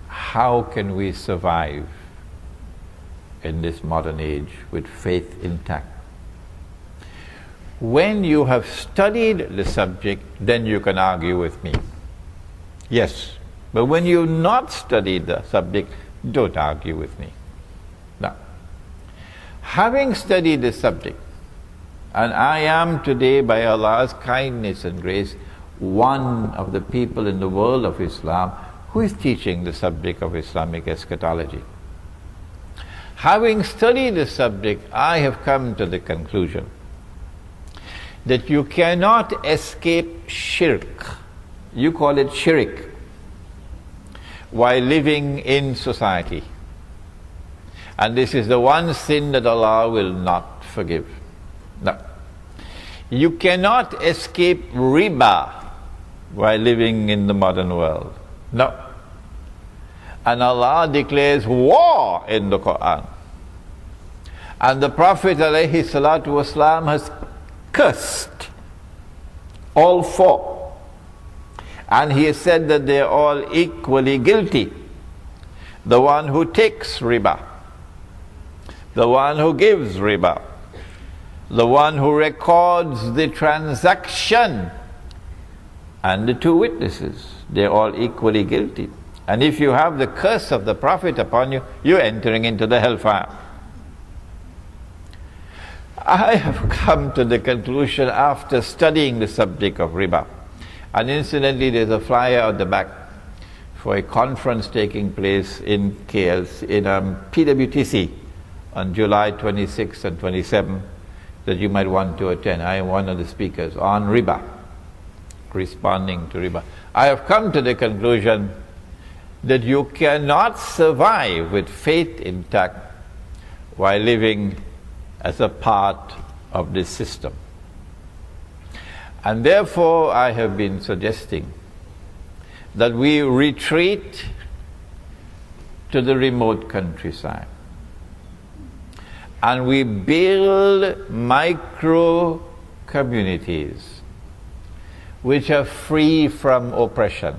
how can we survive in this modern age with faith intact? When you have studied the subject, then you can argue with me. Yes, but when you've not studied the subject, don't argue with me. Now, having studied the subject, and I am today, by Allah's kindness and grace, one of the people in the world of Islam who is teaching the subject of Islamic eschatology. Having studied the subject, I have come to the conclusion that you cannot escape shirk, you call it shirk, while living in society. And this is the one sin that Allah will not forgive. No. You cannot escape riba while living in the modern world. No. And Allah declares war in the Quran. And the Prophet ﷺ has cursed all four. And he has said that they are all equally guilty. The one who takes riba, the one who gives riba, the one who records the transaction, and the two witnesses, they're all equally guilty. And if you have the curse of the Prophet upon you, you're entering into the hellfire. I have come to the conclusion after studying the subject of riba, and incidentally there's a flyer at the back for a conference taking place in KL, in PWTC on July 26th and 27th that you might want to attend. I am one of the speakers on riba, responding to riba. I have come to the conclusion that you cannot survive with faith intact while living as a part of this system. And therefore I have been suggesting that we retreat to the remote countryside and we build micro communities which are free from oppression.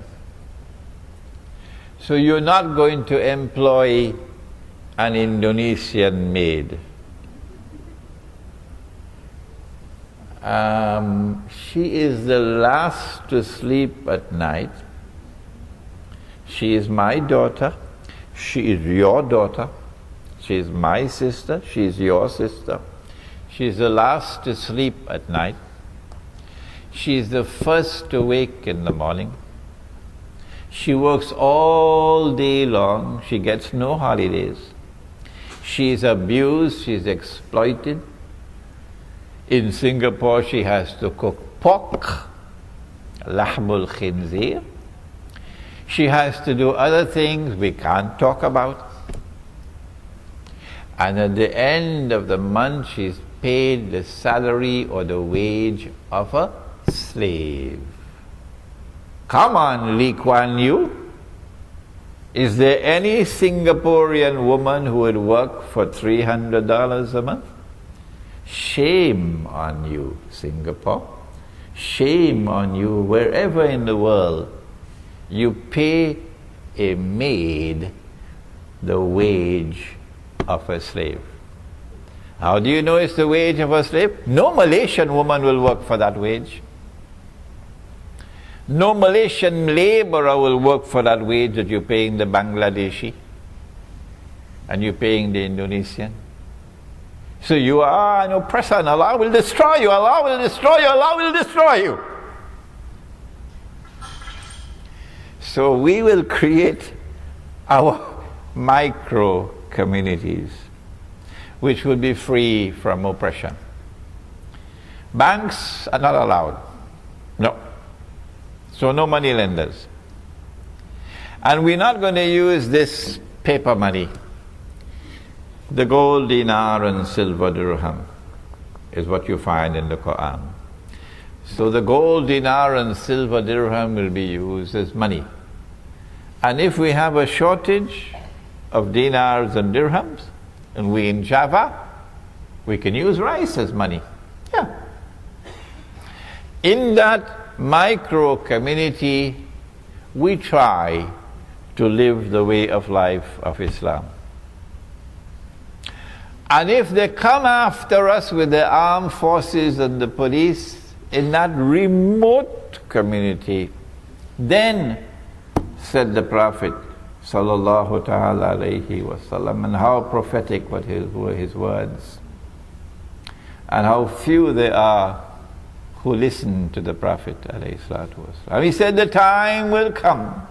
So you're not going to employ an Indonesian maid. She is the last to sleep at night. She is my daughter. She is your daughter. She is my sister. She is your sister. She is the last to sleep at night. She is the first to wake in the morning. She works all day long. She gets no holidays. She is abused. She is exploited. In Singapore, she has to cook pork, lahmul khinzir. She has to do other things we can't talk about. And at the end of the month, she's paid the salary or the wage of a slave. Come on, Lee Kuan Yew. Is there any Singaporean woman who would work for $300 a month? Shame on you, Singapore. Shame on you, wherever in the world you pay a maid the wage of a slave. How do you know it's the wage of a slave? No Malaysian woman will work for that wage. No Malaysian laborer will work for that wage that you're paying the Bangladeshi and you're paying the Indonesian. So you are an oppressor and Allah will destroy you, Allah will destroy you, Allah will destroy you. So we will create our micro communities which will be free from oppression. Banks are not allowed. No. So no money lenders. And we're not going to use this paper money. The gold dinar and silver dirham is what you find in the Quran. So the gold dinar and silver dirham will be used as money. And if we have a shortage of dinars and dirhams, and we in Java, we can use rice as money. Yeah. In that micro community, we try to live the way of life of Islam. And if they come after us with the armed forces and the police in that remote community, then, said the Prophet sallallahu ta'ala alayhi wasallam, and how prophetic were his words, and how few there are who listen to the Prophet alayhi salatu wasallam. He said, the time will come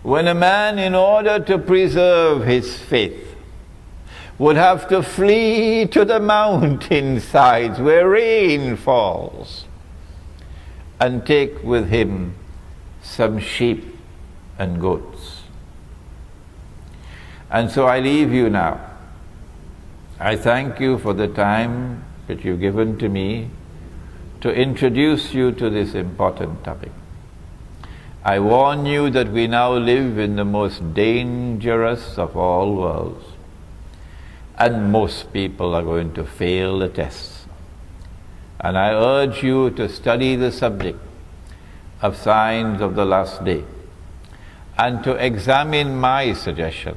when a man, in order to preserve his faith, would have to flee to the mountainsides where rain falls and take with him some sheep and goats. And so I leave you now. I thank you for the time that you've given to me to introduce you to this important topic. I warn you that we now live in the most dangerous of all worlds, and most people are going to fail the tests. And I urge you to study the subject of signs of the last day, and to examine my suggestion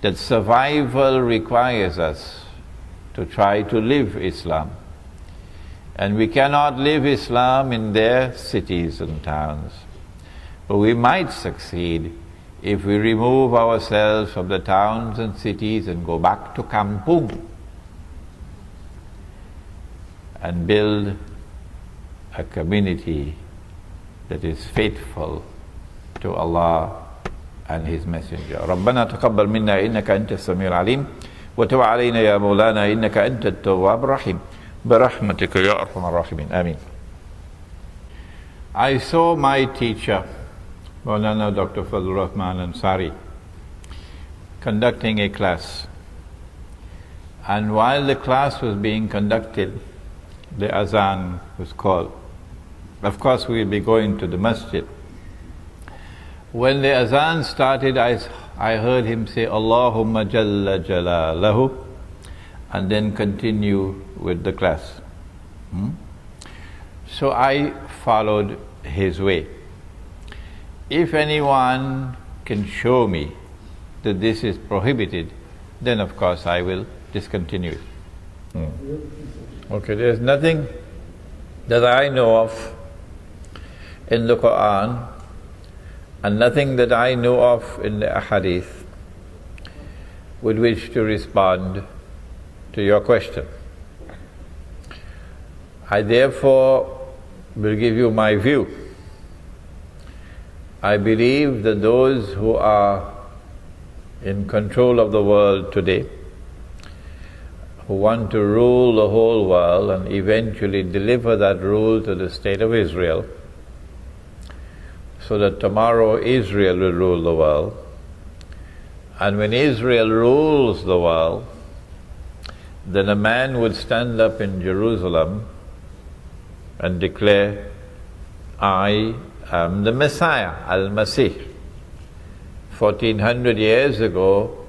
that survival requires us to try to live Islam. And we cannot live Islam in their cities and towns, but we might succeed if we remove ourselves from the towns and cities and go back to Kampung and build a community that is faithful to Allah and His Messenger. ربنا تقبل منا إنك أنت السميع العليم وتب علينا يا مولانا إنك أنت التواب الرحيم برحمتك يا أرحم الراحمين آمين. I saw my teacher, Maulana Dr. Fazlur Rahman Ansari, conducting a class. And while the class was being conducted, the azan was called. Of course, we will be going to the masjid. When the azan started, I heard him say, Allahumma Jalla Jalalahu, and then continue with the class. So I followed his way. If anyone can show me that this is prohibited, then of course I will discontinue it. Okay, there's nothing that I know of in the Quran and nothing that I know of in the Ahadith with which to respond to your question. I therefore will give you my view. I believe that those who are in control of the world today, who want to rule the whole world and eventually deliver that rule to the state of Israel, so that tomorrow Israel will rule the world. And when Israel rules the world, then a man would stand up in Jerusalem and declare, I am the Messiah, Al-Masih. 1400 years ago,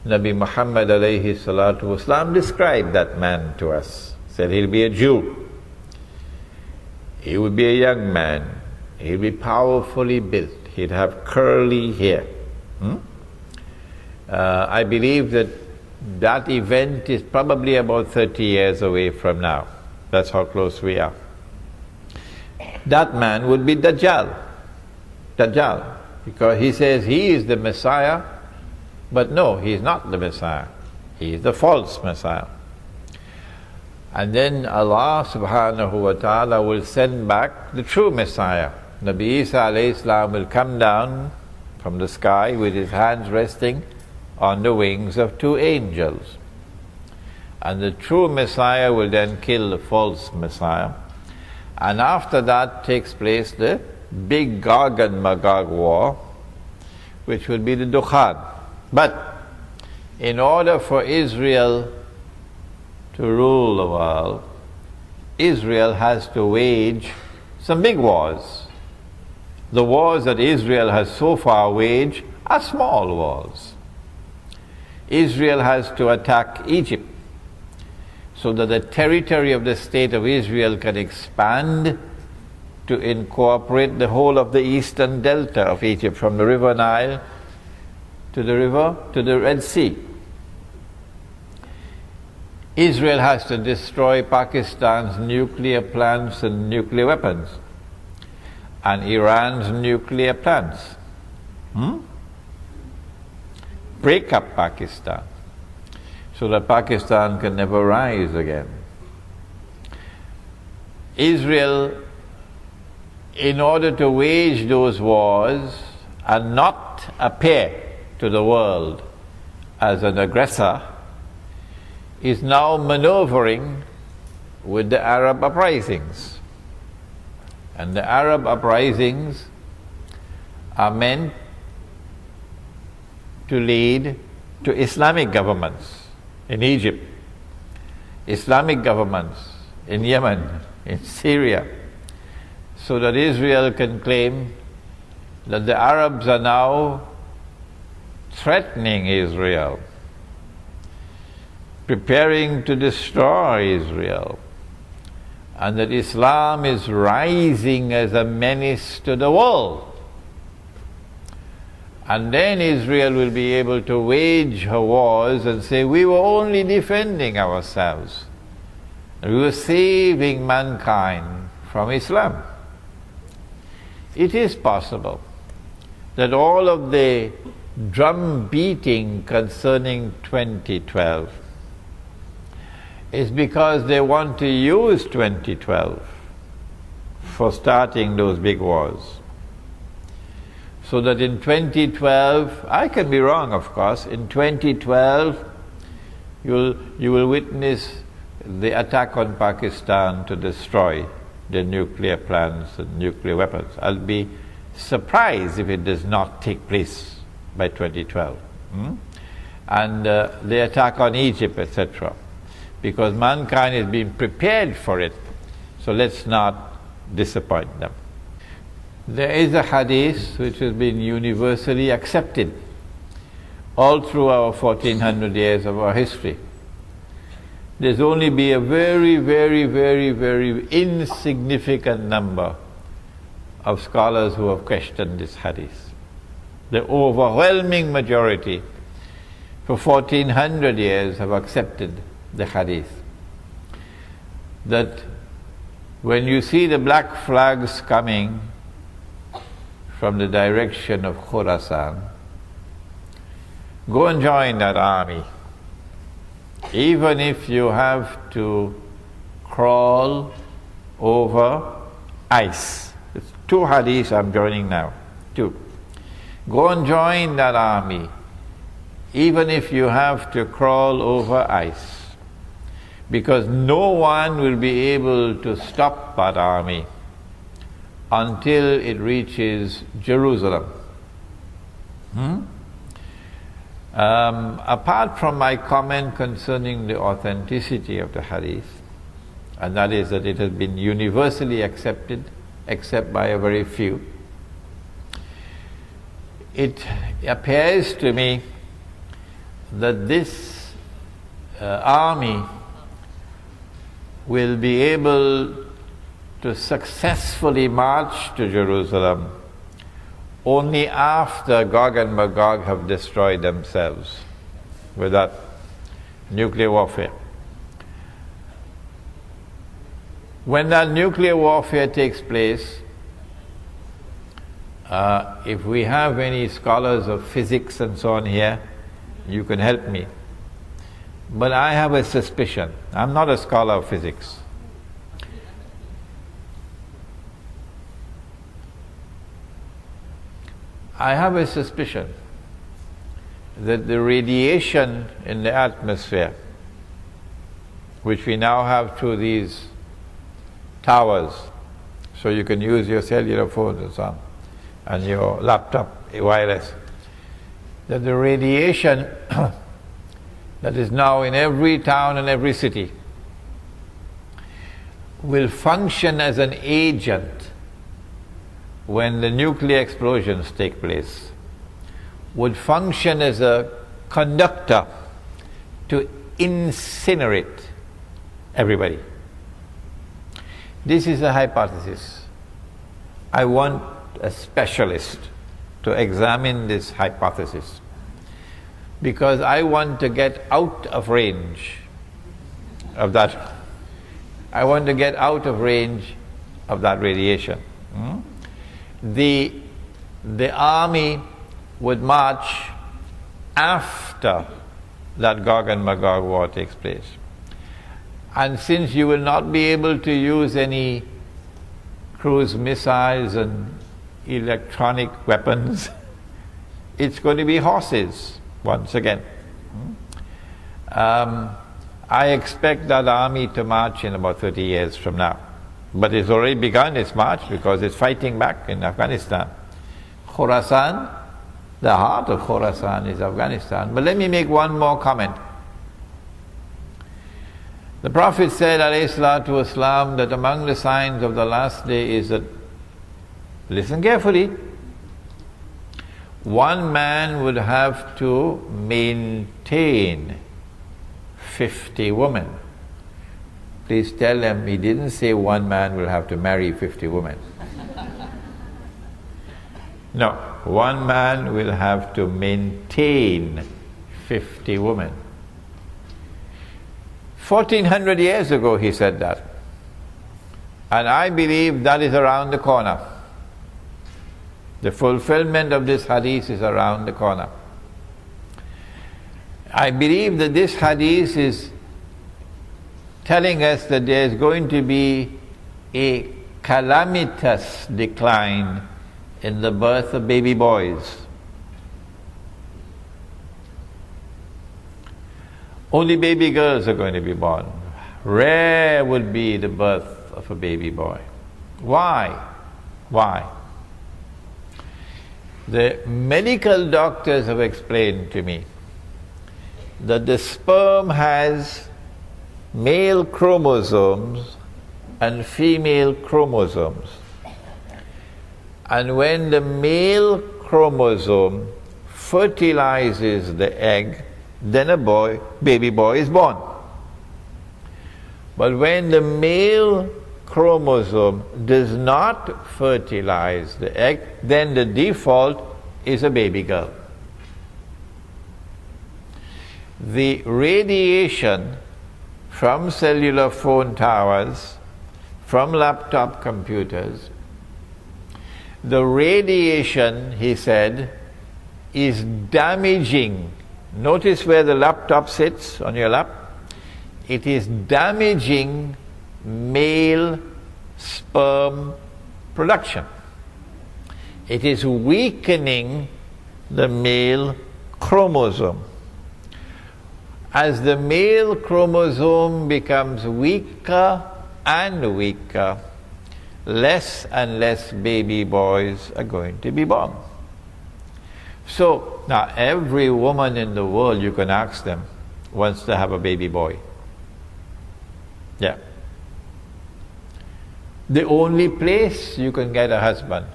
Nabi Muhammad alayhi salatu wasalam described that man to us. Said he'll be a Jew. He would be a young man. He'll be powerfully built. He'd have curly hair. I believe that that event is probably about 30 years away from now. That's how close we are. That man would be Dajjal. Dajjal. Because he says he is the Messiah, but no, he is not the Messiah. He is the false Messiah. And then Allah subhanahu wa ta'ala will send back the true Messiah. Nabi Isa alayhi salam will come down from the sky with his hands resting on the wings of two angels. And the true Messiah will then kill the false Messiah. And after that takes place the big Gog and Magog war, which will be the Dukhan. But in order for Israel to rule the world, Israel has to wage some big wars. The wars that Israel has so far waged are small wars. Israel has to attack Egypt so that the territory of the state of Israel can expand to incorporate the whole of the eastern delta of Egypt, from the river Nile to the Red Sea. Israel has to destroy Pakistan's nuclear plants and nuclear weapons, and Iran's nuclear plants. Break up Pakistan so that Pakistan can never rise again. Israel, in order to wage those wars and not appear to the world as an aggressor, is now maneuvering with the Arab uprisings. And the Arab uprisings are meant to lead to Islamic governments in Egypt, Islamic governments in Yemen, in Syria, so that Israel can claim that the Arabs are now threatening Israel, preparing to destroy Israel, and that Islam is rising as a menace to the world. And then Israel will be able to wage her wars and say, we were only defending ourselves. We were saving mankind from Islam. It is possible that all of the drum beating concerning 2012 is because they want to use 2012 for starting those big wars. So that in 2012, I can be wrong of course, in 2012 you will witness the attack on Pakistan to destroy the nuclear plants and nuclear weapons. I'll be surprised if it does not take place by 2012. And the attack on Egypt, etc. Because mankind is being prepared for it, so let's not disappoint them. There is a hadith which has been universally accepted all through our 1400 years of our history. There's only be a very, very, very, very insignificant number of scholars who have questioned this hadith. The overwhelming majority for 1400 years have accepted the hadith. That when you see the black flags coming from the direction of Khurasan, go and join that army. Even if you have to crawl over ice. It's 2 hadiths I'm joining now. 2. Go and join that army, even if you have to crawl over ice. Because no one will be able to stop that army until it reaches Jerusalem. Apart from my comment concerning the authenticity of the hadith, and that is that it has been universally accepted, except by a very few, it appears to me that this army will be able to successfully march to Jerusalem only after Gog and Magog have destroyed themselves with that nuclear warfare. When that nuclear warfare takes place, if we have any scholars of physics and so on here, you can help me. But I have a suspicion. I'm not a scholar of physics. I have a suspicion that the radiation in the atmosphere which we now have through these towers, so you can use your cellular phones and so on, and your laptop wireless, that the radiation that is now in every town and every city will function as an agent when the nuclear explosions take place, would function as a conductor to incinerate everybody. This is a hypothesis. I want a specialist to examine this hypothesis, because I want to get out of range of that. I want to get out of range of that radiation. The army would march after that Gog and Magog war takes place. And since you will not be able to use any cruise missiles and electronic weapons, it's going to be horses once again. I expect that army to march in about 30 years from now. But it's already begun its march because it's fighting back in Afghanistan. Khorasan, the heart of Khorasan is Afghanistan. But let me make one more comment. The Prophet said, alayhi salatu wasalam, that among the signs of the last day is that, listen carefully, one man would have to maintain 50 women. Please tell them he didn't say one man will have to marry 50 women. No, one man will have to maintain 50 women. 1400 years ago he said that. And I believe that is around the corner. The fulfillment of this hadith is around the corner. I believe that this hadith is telling us that there is going to be a calamitous decline in the birth of baby boys. Only baby girls are going to be born. Rare would be the birth of a baby boy. Why? Why? The medical doctors have explained to me that the sperm has male chromosomes and female chromosomes. And when the male chromosome fertilizes the egg, then baby boy is born. But when the male chromosome does not fertilize the egg, then the default is a baby girl. The radiation from cellular phone towers, from laptop computers, the radiation, he said, is damaging. Notice where the laptop sits on your lap. It is damaging male sperm production. It is weakening the male chromosome. As the male chromosome becomes weaker and weaker, less and less baby boys are going to be born. So, now every woman in the world, you can ask them, wants to have a baby boy. Yeah. The only place you can get a husband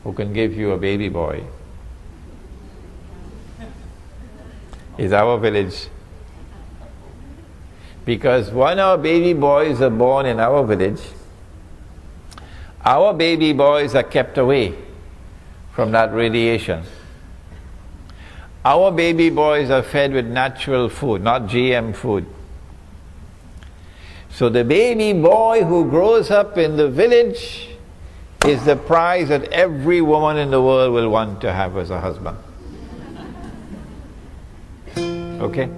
who can give you a baby boy is our village. Because when our baby boys are born in our village, our baby boys are kept away from that radiation. Our baby boys are fed with natural food, not GM food. So the baby boy who grows up in the village is the prize that every woman in the world will want to have as a husband. Okay?